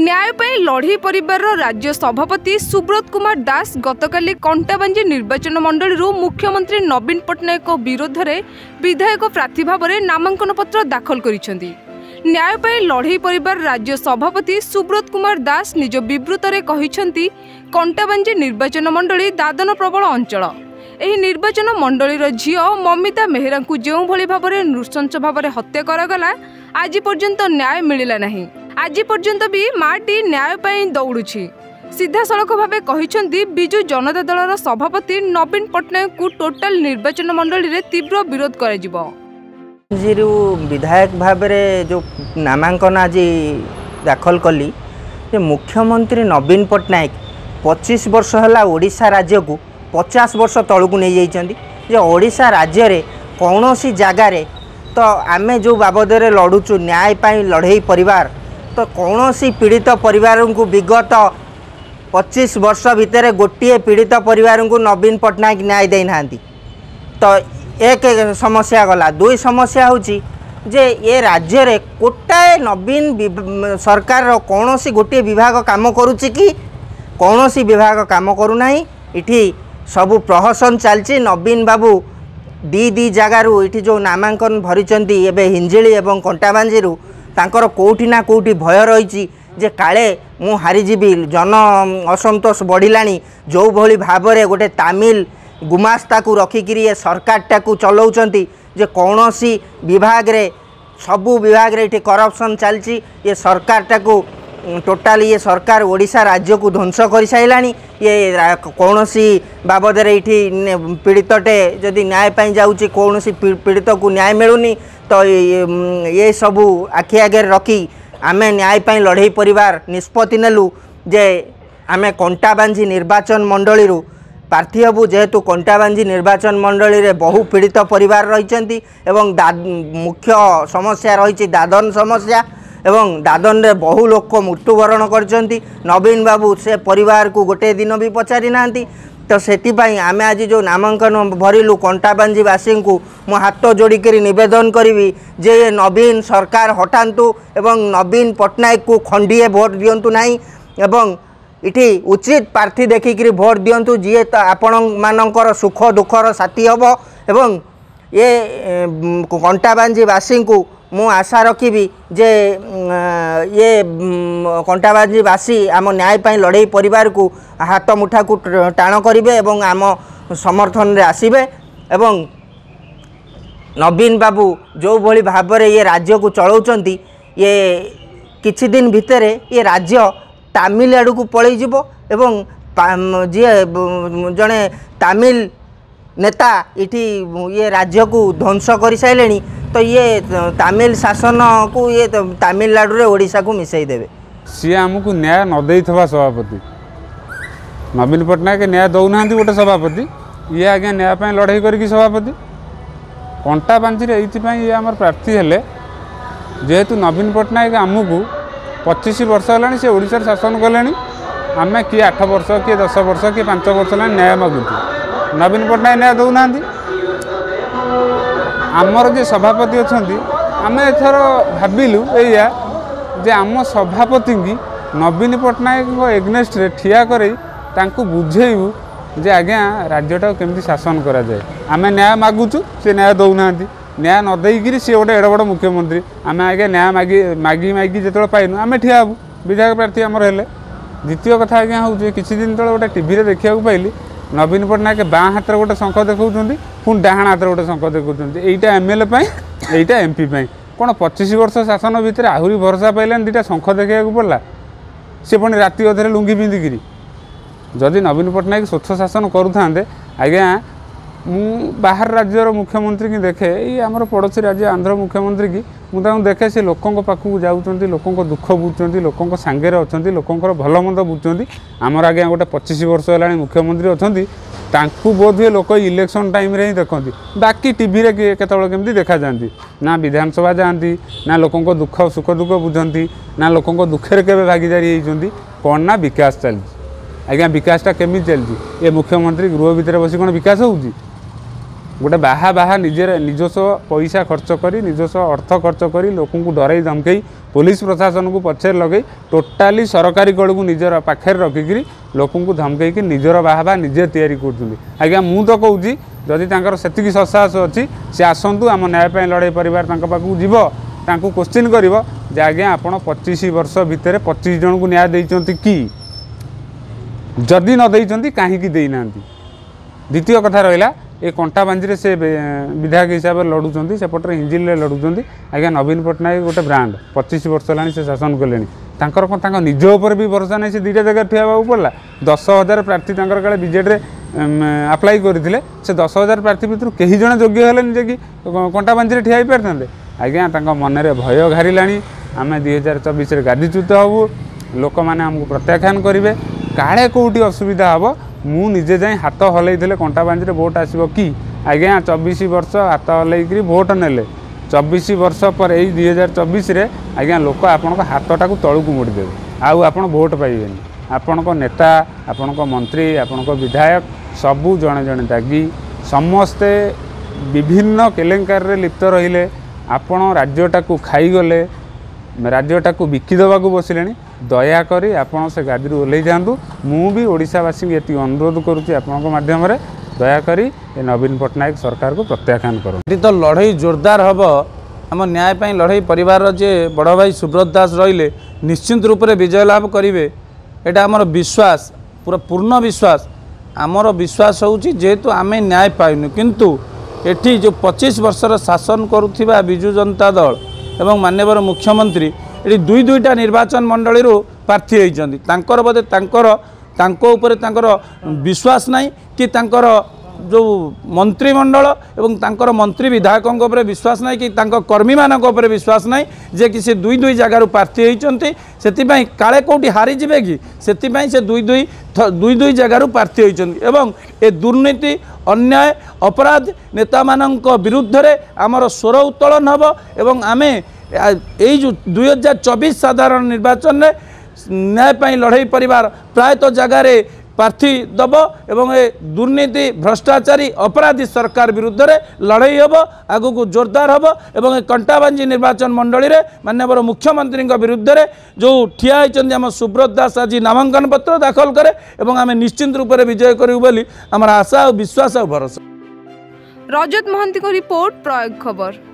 न्याय पर लड़ई परिवार राज्य सभापति सुब्रत कुमार दास गतकाली कंटाबांजी निर्वाचन मंडल मुख्यमंत्री नवीन पट्टनायक विरोध में विधायक प्रार्थी भाव में नामांकन पत्र दाखल करिसेंती। न्याय पर लड़ई परिवार राज्य सभापति सुब्रत कुमार दास निज विवृत में कहिसेंती कंटाबांजी निर्वाचन मंडली दादन प्रबल अंचल। एही निर्वाचन मंडलीर झील ममिता मेहरा को जो भली भाव में नृशंस भाव में हत्या करागला आज पर्यंत न्याय मिलला नहीं। आज पर्यंत भी माटी न्याय पाई दौड़ुछि। सीधा सड़क भाव कहिसेंती बिजु जनता दलर सभापति नवीन पट्टनायक को टोटाल निर्वाचन मंडली रे तीव्र विरोध कराजिबो। विधायक भाव में जो नामांकन आज दाखल कली मुख्यमंत्री नवीन पट्टनायक 25 वर्ष है ओडिशा राज्य को 50 वर्ष तलू नहीं जाइए। ओडिशा राज्य रे कौन सी जगार तो आमे जो बाबद लड़ुचु न्याय पाई लड़ई परिवार तो कौन सी पीड़ित परिवार को विगत 25 वर्ष भितर गोटे पीड़ित परिवार को नवीन पट्टनायक न्याय देना। तो एक समस्या गला। दुई समस्या होची जे ये राज्य रे कोटाए नवीन सरकार कौन सी गोटे विभाग काम करुच्ची कि कौन सी विभाग काम करूना। इठी सबू प्रहसन चलती। नवीन बाबू दी जगारू इठी जो नामांकन भरिचंती एबे हिंजिली एवं कंटाबांजी तांकर कोठी ना कोठी भय रही जे काले मु हारीजीबी। जन असंतोष बढ़िलानी जो भली भाव में गोटे तामिल गुमास्ता को रखिकी ये सरकार को चलाउछंती जे कौन सी विभाग रे सबू विभाग रे करप्शन चलती। ये सरकार को टोटाली ये सरकार ओडिशा राज्य को ध्वंस कर साइलानी। ये कौन सी बाबद पीड़ितटे जदि न्याय पाई जाऊँगी कौन सी पीड़ित को न्याय मिलूनी। तो ये सबू आखि आगे रखी आमे न्याय पाई लड़ई परिवार निष्पत्ति नेलु जे आमे कंटाबांजी निर्वाचन मंडली प्रार्थी हबू। जेहेतु कंटाबांजी निर्वाचन मंडली रे बहु पीड़ित परिवार रही एवं मुख्य समस्या रही दादन समस्या एवं दादन रे बहु लोक मृत्युवरण करछंती। नवीन बाबू से परिवार को गोटे दिन भी पचारि नांती। तो सेतिपाई आमे आज जो नामांकन भरिलु कंटाबांजी वासी को मो हाथ जोड़िकी निवेदन करी जे ये नवीन सरकार हटातु एवं नवीन पट्टनायक को खंडीए भोट दिंतु नहीं एवं इठी उचित प्रार्थी देखिकी भोट दिंतु जी तो आपण मानकर सुख दुखर साथी हम एवं ये कंटाबांजी वासी को मु आशा रखी जे ये कंटाबांजी वासी आम न्याय पाई लड़ई परिवार को हाथ मुठा को टाण करेंगे एवं आम समर्थन रे आसीबे एवं नवीन बाबू जो भली भाव में ये राज्य को चलाउछंती ये किछि दिन भितर ये राज्य तामिल आड़ को पलि जिवो एवं जी जड़े तामिल नेता इठी ये राज्य को ध्वंस कर सारे। तो ये तामिल शासन को ये तामिलनाडु रे ओडिशा को मिसई देवे। सी आमको न्याय न देइथवा सभापति नवीन पट्टनायक न्याय दौना गोटे सभापति ये आज्ञा न्याय पाई लड़ाई करके सभापति कंटाबांजी ये आमर प्रार्थी हेले। जेहेतु नवीन पट्टनायक आमको 25 वर्ष है से ओडिशा शासन कले आम किए 8 वर्ष किए 10 वर्ष किए 5 वर्ष है न्याय मागुचु। नवीन पट्टनायक न्याय दौना आमर जो सभापति अच्छा आम एथर भाविलु या जे आम सभापति की नवीन पट्टनायक एग्नेस्ट रे ठिया कर बुझेबू जे आज्ञा राज्यटा केमती शासन करा जाए। आम न्याय मागुचु से न्याय दौना न्याय न देकरी सी गोटे एड बड़ मुख्यमंत्री आम आज्ञा न्याय मागी मागी जो पाइनु आम ठिया हबू विधायक प्रार्थी आमर हेले। द्वितीय कथा आज्ञा हूँ किसी दिन तले गोटे टीवी देखा पाइली नवीन पट्टनायक बाँ हाथ गोटे शंख देखा पुणी डाहाण हाथ गोटे शंख देखा यहीटा एमएलए यहीटा एमपी कौन 25 वर्ष शासन भितर आहरी भरोसा पाइलानी दुटा शंख देखा पड़ा सी पुणी राति अधे लुंगी पिंधिकी। जदि नवीन पट्टनायक स्वच्छ शासन करुते आज्ञा मु बाहर राज्यर मुख्यमंत्री की देखे ये आमर पड़ोसी राज्य आंध्र मुख्यमंत्री की मुझे देखे से लोकों पाखक जाऊँच लोकों दुख बुझुंट लोकों सांगे अच्छा लोकंर भल मंद बुझुंट। आमर आज्ञा गोटे 25 वर्ष है मुख्यमंत्री अच्छा बोध हुए लोक इलेक्शन टाइम रे ही देखती बाकी टीवी रे केतल केमती देखा जाती ना विधानसभा जाती ना लोकों दुख सुख दुख बुझंती ना लोकों दुखे केवे भागीदारी होती कौन ना विकास चलती। आज्ञा विकासटा केमी चलती ये मुख्यमंत्री गृह भितर बस कौन विकास होउची गोटे बाहा निजस्व पैसा खर्च करी निजस्व अर्थ खर्च करी लोक डरई धमकई पुलिस प्रशासन को पछे लगे टोटाली सरकारी कल को निजर पाखे रखिकी लोक धमकई निजर बाहा निजे तैयारी कर मु तो कहूँ जदि से ससाहस अच्छी सी आसतु आम न्याय लड़ाई परिवार पाखक जीव क्वेश्चन कर आज्ञा आप 25 वर्ष भितर 25 जन को न्याय देते कि जदि न देते कहीं देना। द्वितीय कथा रहा ये कंटाबांजी से विधायक हिसाब से लड़ुंट सेपटे हिंजिल लड़ुंट आज्ञा नवीन पट्टनायक गोटे ब्रांड 25 वर्ष है से शासन कले निज उपर भी भरोसा नहीं से 2टा जगह ठिया पड़ा 10,000 प्रार्थी काले बीजेडी आप्लाई करते से 10,000 प्रार्थी भितर कई जन योग्य है जे कि कंटाबांजी ठिया पारे आज्ञा मन में भय घारा आम 2024 गादीच्युत हबू लोक मैंने आमको प्रत्याख्यान करेंगे काले कौटी असुविधा हम मु निजे जाए हाथ हल्ई कंटाबांजी में भोट आसो कि आज्ञा 24 वर्ष हाथ हल्ई भोट नेले 24 वर्ष पर यही 2024 आज्ञा लोक आपण हाथटा को तलू को मोड़देवे आउ आप भोट पाइबे आपण नेता आपण मंत्री आपण विधायक सबू जड़े जड़े दागी समस्ते विभिन्न केलेंकार लिप्त रहिले आपण राज्यटा को खाईगले राज्यटा को बिकिदेवा बसिले दयाकोरी आपण से गादी ओल्लै जातु मु भी ओडिशावासी ये अनुरोध करुच्ची आपण माध्यम दयाकोरी ये नवीन पट्टनायक सरकार को प्रत्याख्यान करूँ। तो लड़ई जोरदार हम आम न्याय पाई लड़ई परिवार जे बड़ भाई सुब्रत दास रहिले निश्चित रूप से विजय लाभ करेंगे यहाँ आमर विश्वास पूरा पूर्ण विश्वास आमर विश्वास होउची जेहेतु आम न्याय पाइनु किंतु एठी जो 25 वर्षर शासन करुथिबा बिजु जनता दल एवं माननीय मुख्यमंत्री ये दुईटा निर्वाचन मंडली प्रार्थी होती तांकर बोधे तांकर विश्वास नहीं कि तांकर जो मंत्रिमंडल एवं तांकर मंत्री विधायकों पर विश्वास नहीं कि कर्मी मानक पर विश्वास नहीं जे कि से दुई जगार प्रार्थी होती से काले कौटी हारी जाए कि से दुई जगार प्रार्थी होती एवं ए दुर्नीति अन्याय अपराध नेता मानक विरुद्ध रे आमर स्वर उत्तोलन हम एवं आमे यही जो 2024 साधारण निर्वाचन में न्याय पाई लड़ई परिवार प्रायतः जगार प्रार्थी दब एवं ए दुर्नीति भ्रष्टाचारी अपराधी सरकार विरुद्ध रे लड़ई हम आगु को जोरदार हम एवं कंटाबांजी निर्वाचन मंडली रे माननीय मुख्यमंत्री विरुद्ध रे जो ठिया होइछन्ती आम सुब्रत दास आज नामांकन पत्र दाखल करे एवं आम निश्चित रूप से विजय करू बोली आमर आशा और विश्वास और भरोसा। रजत महांती को रिपोर्ट प्रयोग खबर।